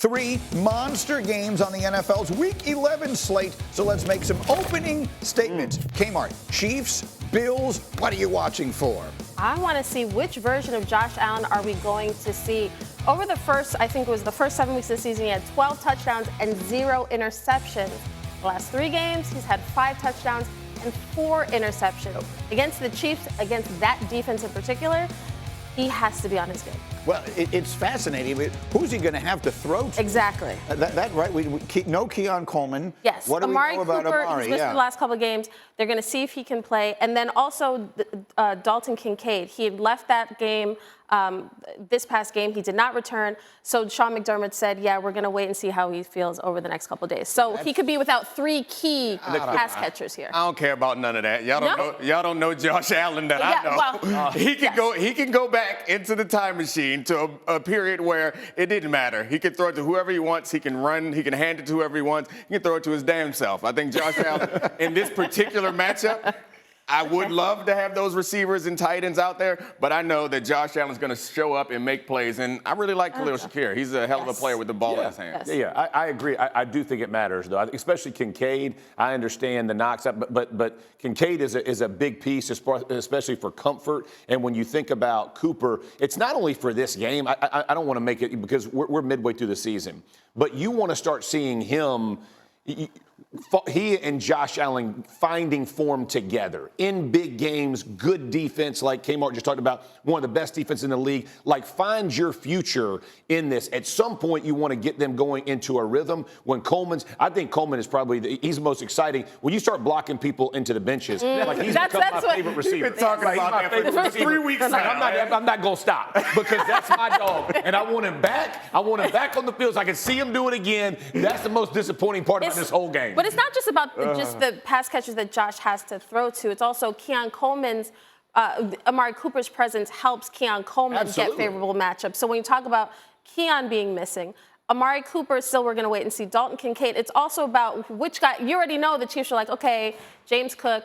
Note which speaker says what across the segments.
Speaker 1: Three monster games on the NFL's Week 11 slate, so let's make some opening statements. K-Mart, Chiefs, Bills, what are you watching for?
Speaker 2: I want to see which version of Josh Allen are we going to see. Over the first, I think it was the first 7 weeks of the season, he had 12 touchdowns and 0 interceptions. The last 3 games, he's had 5 touchdowns and 4 interceptions. Against the Chiefs, against that defense in particular, he has to be on his game.
Speaker 1: Well, it's fascinating. Who's he going to have to throw to?
Speaker 2: Exactly.
Speaker 1: That right? No Keon Coleman.
Speaker 2: Yes.
Speaker 1: What do
Speaker 2: Amari
Speaker 1: we know about
Speaker 2: Cooper,
Speaker 1: Amari?
Speaker 2: he's missed the last couple of games. They're going to see if he can play. And then also Dalton Kincaid. He had left that game, this past game. He did not return. So Sean McDermott said, yeah, we're going to wait and see how he feels over the next couple of days. So he could be without 3 key pass catchers here.
Speaker 3: I don't care about none of that. Y'all don't know Josh Allen that I know.
Speaker 2: Well,
Speaker 3: he can go back into the time machine to a period where it didn't matter. He can throw it to whoever he wants. He can run. He can hand it to whoever he wants. He can throw it to his damn self. I think Josh Allen, in this particular matchup, I would love to have those receivers and tight ends out there, but I know that Josh Allen's going to show up and make plays, and I really like Khalil Shakir. He's a hell of a player with the ball in his hands.
Speaker 4: Yeah, I agree. I do think it matters, though, especially Kincaid. I understand the knocks, but Kincaid is a big piece, especially for comfort. And when you think about Cooper, it's not only for this game. I don't want to make it because we're midway through the season, but you want to start seeing him. He and Josh Allen finding form together in big games, good defense like K-Mart just talked about, one of the best defense in the league. Like, find your future in this. At some point, you want to get them going into a rhythm. I think Coleman is probably he's the most exciting. When you start blocking people into the benches, like he's become my favorite receiver.
Speaker 3: You've been talking about that for 3 weeks now.
Speaker 4: I'm not going to stop because that's my dog. And I want him back. I want him back on the field so I can see him do it again. That's the most disappointing part about this whole game.
Speaker 2: But it's not just about just the pass catchers that Josh has to throw to. It's also Keon Coleman's, Amari Cooper's presence helps Keon Coleman get favorable matchups. So when you talk about Keon being missing, Amari Cooper, still we're going to wait and see. Dalton Kincaid, it's also about which guy. You already know the Chiefs are like, okay, James Cook,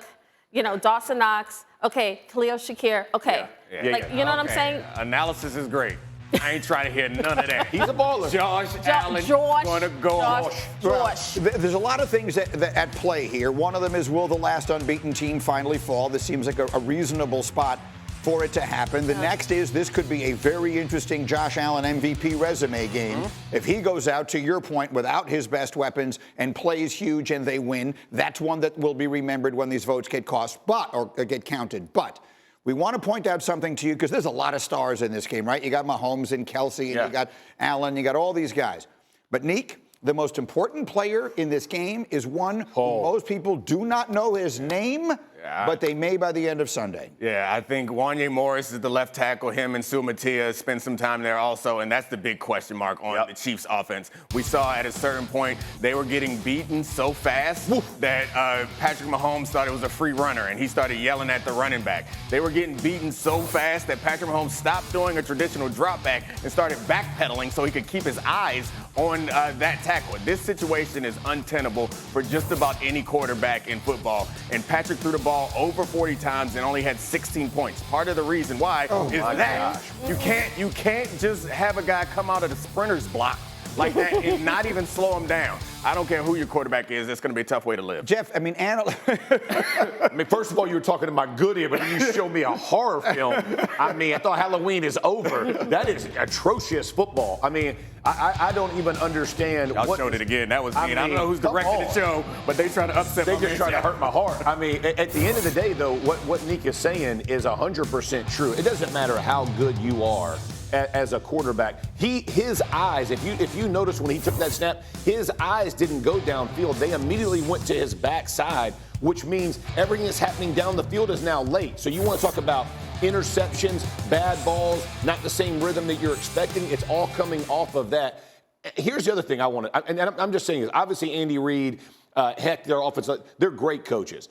Speaker 2: Dawson Knox, okay, Khalil Shakir, okay. You know what I'm saying?
Speaker 3: Analysis is great. I ain't trying to hear none of that.
Speaker 4: He's a baller.
Speaker 3: Josh Allen going to go off.
Speaker 1: There's a lot of things that at play here. One of them is, will the last unbeaten team finally fall? This seems like a reasonable spot for it to happen. The next is, this could be a very interesting Josh Allen MVP resume game. If he goes out, to your point, without his best weapons and plays huge and they win, that's one that will be remembered when these votes get get counted. But we want to point out something to you because there's a lot of stars in this game, right? You got Mahomes and Kelsey, and you got Allen, you got all these guys. But Neek, the most important player in this game is one who most people do not know his name, but they may by the end of Sunday.
Speaker 3: Yeah, I think Wanya Morris is the left tackle. Him and Sumatia spend some time there also, and that's the big question mark on the Chiefs' offense. We saw at a certain point they were getting beaten so fast that Patrick Mahomes thought it was a free runner, and he started yelling at the running back. They were getting beaten so fast that Patrick Mahomes stopped doing a traditional drop back and started backpedaling so he could keep his eyes on that tackle. This situation is untenable for just about any quarterback in football, and Patrick threw the ball over 40 times and only had 16 points. Part of the reason why is that you can't just have a guy come out of the sprinter's block like that and not even slow him down. I don't care who your quarterback is. It's going to be a tough way to live.
Speaker 1: Jeff, I mean,
Speaker 4: first of all, you were talking to my good ear, but then you showed me a horror film. I thought Halloween is over. That is atrocious football. I don't even understand.
Speaker 3: Y'all showed it again. That was mean. I don't know who's directing the show, but they try to upset me.
Speaker 4: They just try to hurt my heart. At the end of the day, though, what Nick is saying is 100% true. It doesn't matter how good you are as a quarterback. His eyes, if you notice when he took that snap, his eyes didn't go downfield. They immediately went to his backside, which means everything that's happening down the field is now late. So you want to talk about interceptions, bad balls, not the same rhythm that you're expecting. It's all coming off of that. Here's the other thing and I'm just saying this. Obviously, Andy Reid, their offense, they're great coaches.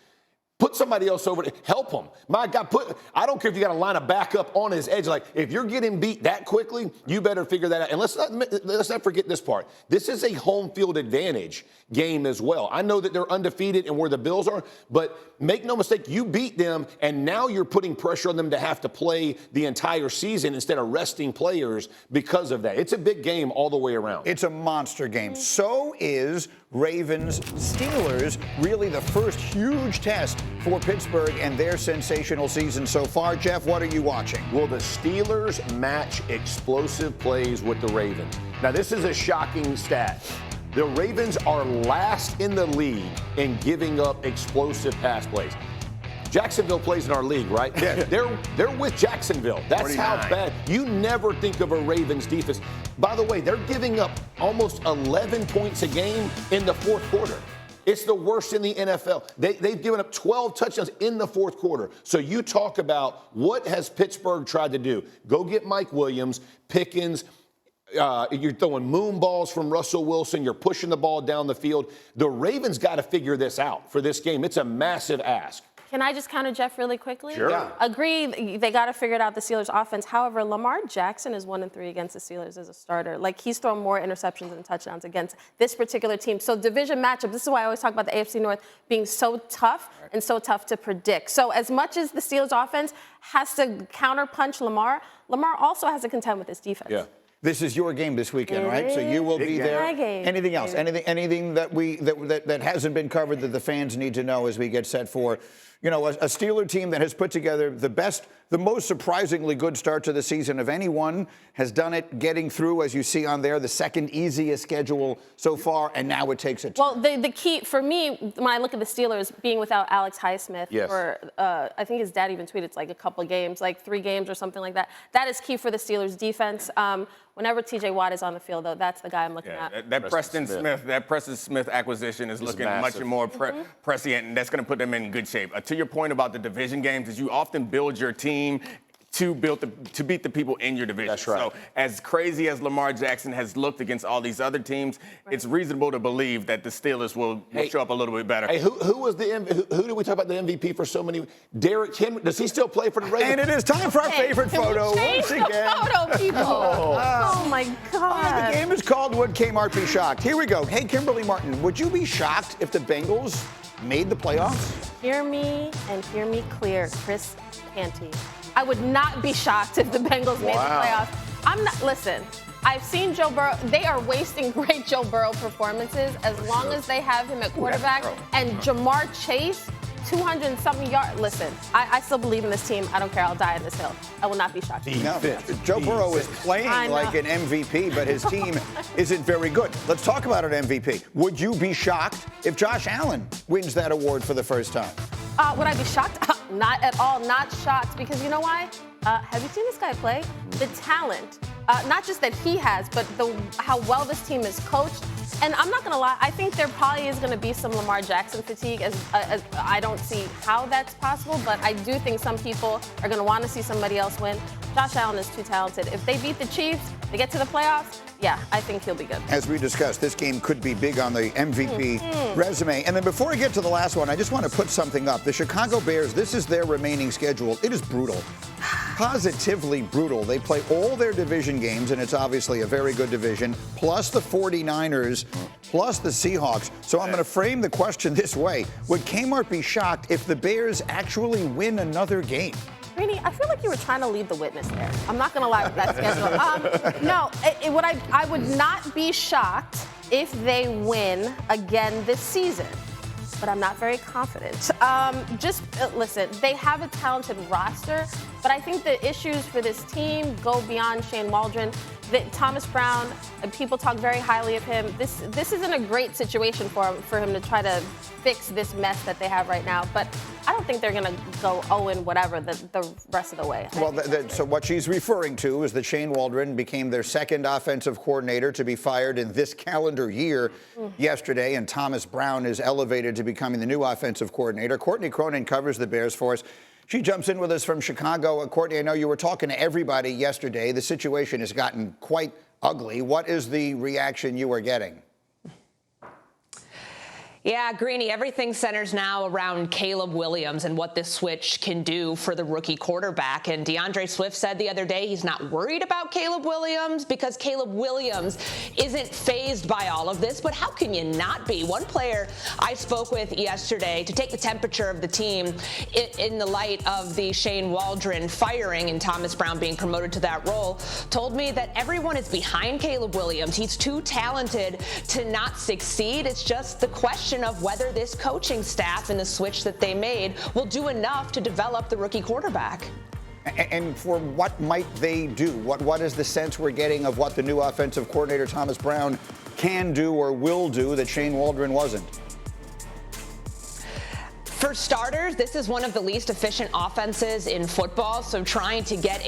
Speaker 4: Put somebody else over to help him. My God, I don't care if you got to line a backup on his edge. Like, if you're getting beat that quickly, you better figure that out. And let's not forget this part. This is a home field advantage game as well. I know that they're undefeated and where the Bills are, but make no mistake, you beat them, and now you're putting pressure on them to have to play the entire season instead of resting players because of that. It's a big game all the way around.
Speaker 1: It's a monster game. So is Ravens-Steelers, really the first huge test for Pittsburgh and their sensational season so far. Jeff, what are you watching?
Speaker 4: Will the Steelers match explosive plays with the Ravens? Now, this is a shocking stat. The Ravens are last in the league in giving up explosive pass plays. Jacksonville plays in our league, right?
Speaker 1: Yeah.
Speaker 4: They're with Jacksonville. That's
Speaker 3: 49.
Speaker 4: how bad. You never think of a Ravens defense. By the way, they're giving up almost 11 points a game in the fourth quarter. It's the worst in the NFL. They've given up 12 touchdowns in the fourth quarter. So you talk about what has Pittsburgh tried to do. Go get Mike Williams, Pickens. You're throwing moon balls from Russell Wilson. You're pushing the ball down the field. The Ravens got to figure this out for this game. It's a massive ask.
Speaker 2: Can I just counter Jeff really quickly?
Speaker 4: Sure. Yeah.
Speaker 2: Agree, they got to figure it out, the Steelers' offense. However, Lamar Jackson is 1-3 against the Steelers as a starter. Like, he's thrown more interceptions than touchdowns against this particular team. So division matchup, this is why I always talk about the AFC North being so tough and so tough to predict. So as much as the Steelers' offense has to counterpunch Lamar, Lamar also has to contend with his defense.
Speaker 4: Yeah.
Speaker 1: This is your game this weekend, right? So you will be there.
Speaker 2: My game.
Speaker 1: Anything else? Anything that hasn't been covered that the fans need to know as we get set for, a Steeler team that has put together the most surprisingly good start to the season of anyone, has done it getting through, as you see on there, the second easiest schedule so far, and now it takes it.
Speaker 2: Well, the key for me, when I look at the Steelers being without Alex Highsmith for, I think his dad even tweeted it's like a couple of games, like 3 games or something like that. That is key for the Steelers defense. Whenever T.J. Watt is on the field, though, that's the guy I'm looking at.
Speaker 3: That Preston Smith acquisition is looking much more prescient, and that's going to put them in good shape. To your point about the division games, is you often build your team to beat the people in your division.
Speaker 4: That's right. So
Speaker 3: as crazy as Lamar Jackson has looked against all these other teams, it's reasonable to believe that the Steelers will show up a little bit better.
Speaker 4: Hey, who was who did we talk about the MVP for so many? Derrick Henry. Does he still play for the Ravens?
Speaker 1: And it is time for our favorite photo once again.
Speaker 2: Photo, people. Oh my God.
Speaker 1: The game is called Would K-Mart Be Shocked? Here we go. Hey, Kimberly Martin, would you be shocked if the Bengals made the playoffs?
Speaker 2: Hear me and hear me clear, Chris Canty. I would not be shocked if the Bengals made the playoffs. Listen, I've seen Joe Burrow. They are wasting great Joe Burrow performances as long as they have him at quarterback. And Jamar Chase, 200 and something yards. Listen, I still believe in this team. I don't care. I'll die on this hill. I will not be shocked.
Speaker 1: No, Joe Burrow is playing like an MVP, but his team isn't very good. Let's talk about an MVP. Would you be shocked if Josh Allen wins that award for the first time?
Speaker 2: Would I be shocked? Not at all. Not shocked. Because you know why? Have you seen this guy play? The talent. Not just that he has, but how well this team is coached. And I'm not going to lie, I think there probably is going to be some Lamar Jackson fatigue, as I don't see how that's possible, but I do think some people are going to want to see somebody else win. Josh Allen is too talented. If they beat the Chiefs, they get to the playoffs, yeah, I think he'll be good.
Speaker 1: As we discussed, this game could be big on the MVP resume. And then before I get to the last one, I just want to put something up. The Chicago Bears, this is their remaining schedule. It is brutal. Positively brutal. They play all their division games, and it's obviously a very good division, plus the 49ers, plus the Seahawks. So I'm going to frame the question this way. Would K-Mart be shocked if the Bears actually win another game?
Speaker 2: Greeny, I feel like you were trying to lead the witness there. I'm not going to lie with that schedule. No, I would not be shocked if they win again this season. But I'm not very confident. Listen, they have a talented roster, but I think the issues for this team go beyond Shane Waldron. Thomas Brown, people talk very highly of him. This isn't a great situation for him to try to fix this mess that they have right now. But I don't think they're going to go 0 whatever the rest of the way.
Speaker 1: Well, so what she's referring to is that Shane Waldron became their second offensive coordinator to be fired in this calendar year yesterday, and Thomas Brown is elevated to becoming the new offensive coordinator. Courtney Cronin covers the Bears for us. She jumps in with us from Chicago. Courtney, I know you were talking to everybody yesterday. The situation has gotten quite ugly. What is the reaction you are getting?
Speaker 5: Yeah, Greeny, everything centers now around Caleb Williams and what this switch can do for the rookie quarterback. And DeAndre Swift said the other day he's not worried about Caleb Williams because Caleb Williams isn't fazed by all of this. But how can you not be? One player I spoke with yesterday to take the temperature of the team in the light of the Shane Waldron firing and Thomas Brown being promoted to that role told me that everyone is behind Caleb Williams. He's too talented to not succeed. It's just the question of whether this coaching staff and the switch that they made will do enough to develop the rookie quarterback.
Speaker 1: And for what might they do? What is the sense we're getting of what the new offensive coordinator Thomas Brown can do or will do that Shane Waldron wasn't?
Speaker 5: For starters, this is one of the least efficient offenses in football, so trying to get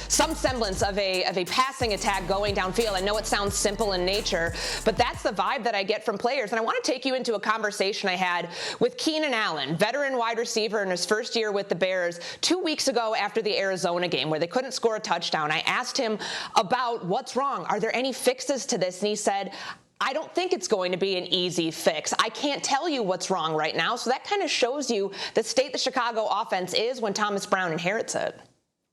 Speaker 5: some semblance of a passing attack going downfield. I know it sounds simple in nature, but that's the vibe that I get from players. And I want to take you into a conversation I had with Keenan Allen, veteran wide receiver in his first year with the Bears, 2 weeks ago after the Arizona game where they couldn't score a touchdown. I asked him about what's wrong. Are there any fixes to this? And he said, I don't think it's going to be an easy fix. I can't tell you what's wrong right now. So that kind of shows you the state the Chicago offense is when Thomas Brown inherits it.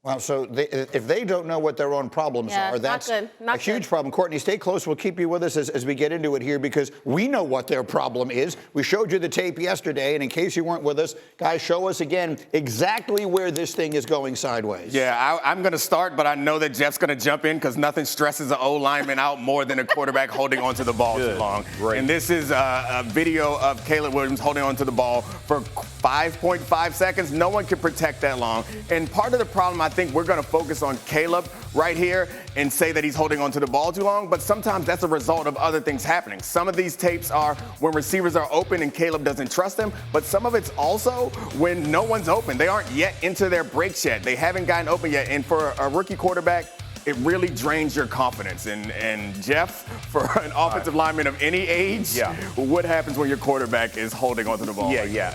Speaker 1: Well, so if they don't know what their own problems are, that's a huge problem. Courtney, stay close. We'll keep you with us as we get into it here because we know what their problem is. We showed you the tape yesterday, and in case you weren't with us, guys, show us again exactly where this thing is going sideways.
Speaker 3: Yeah, I'm going to start, but I know that Jeff's going to jump in because nothing stresses an O-lineman out more than a quarterback holding onto the ball too long. Great. And this is a video of Caleb Williams holding onto the ball for 5.5 seconds. No one can protect that long. And part of the problem, I think we're going to focus on Caleb right here and say that he's holding onto the ball too long, but sometimes that's a result of other things happening. Some of these tapes are when receivers are open and Caleb doesn't trust them, but some of it's also when no one's open. They aren't yet into their breaks yet. They haven't gotten open yet. And for a rookie quarterback, it really drains your confidence. And Jeff, for an offensive lineman of any age, what happens when your quarterback is holding onto the ball?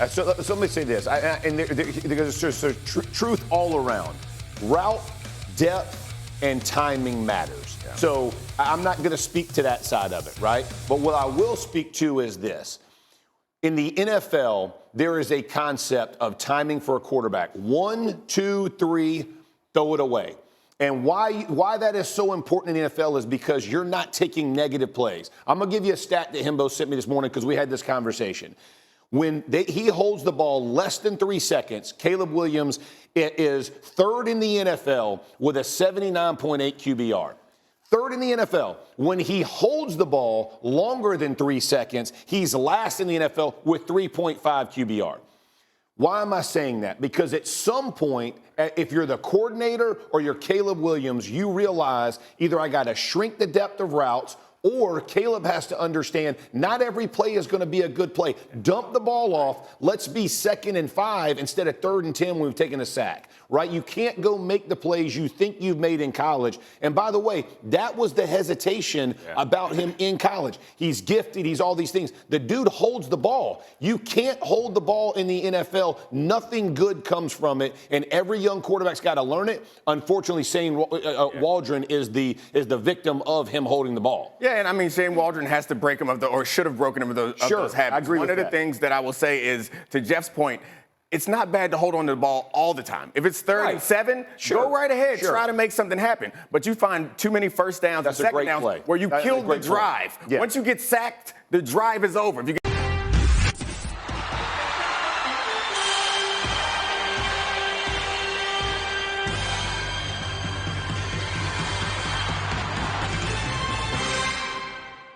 Speaker 4: So let me say this, there's truth all around. Route, depth, and timing matters. So I'm not going to speak to that side of it, right? But what I will speak to is this. In the NFL, there is a concept of timing for a quarterback. 1, 2, 3, throw it away. And why that is so important in the NFL is because you're not taking negative plays. I'm going to give you a stat that Himbo sent me this morning because we had this conversation. When he holds the ball less than 3 seconds, Caleb Williams is third in the NFL with a 79.8 QBR. Third in the NFL. When he holds the ball longer than 3 seconds, he's last in the NFL with 3.5 QBR. Why am I saying that? Because at some point, if you're the coordinator or you're Caleb Williams, you realize either I got to shrink the depth of routes or Caleb has to understand not every play is going to be a good play. Dump the ball off. Let's be 2nd and 5 instead of 3rd and 10 when we've taken a sack, right? You can't go make the plays you think you've made in college. And by the way, that was the hesitation about him in college. He's gifted. He's all these things. The dude holds the ball. You can't hold the ball in the NFL. Nothing good comes from it. And every young quarterback's got to learn it. Unfortunately, Shane Waldron is the victim of him holding the ball.
Speaker 3: Yeah, and I mean, Shane Waldron has to break him or should have broken him of those habits.
Speaker 4: I agree with that.
Speaker 3: One of the things that I will say is, to Jeff's point, it's not bad to hold on to the ball all the time. If it's 3rd and 7, go right ahead. Try to make something happen. But you find too many first downs and second downs where you kill the drive. Once you get sacked, the drive is over. If you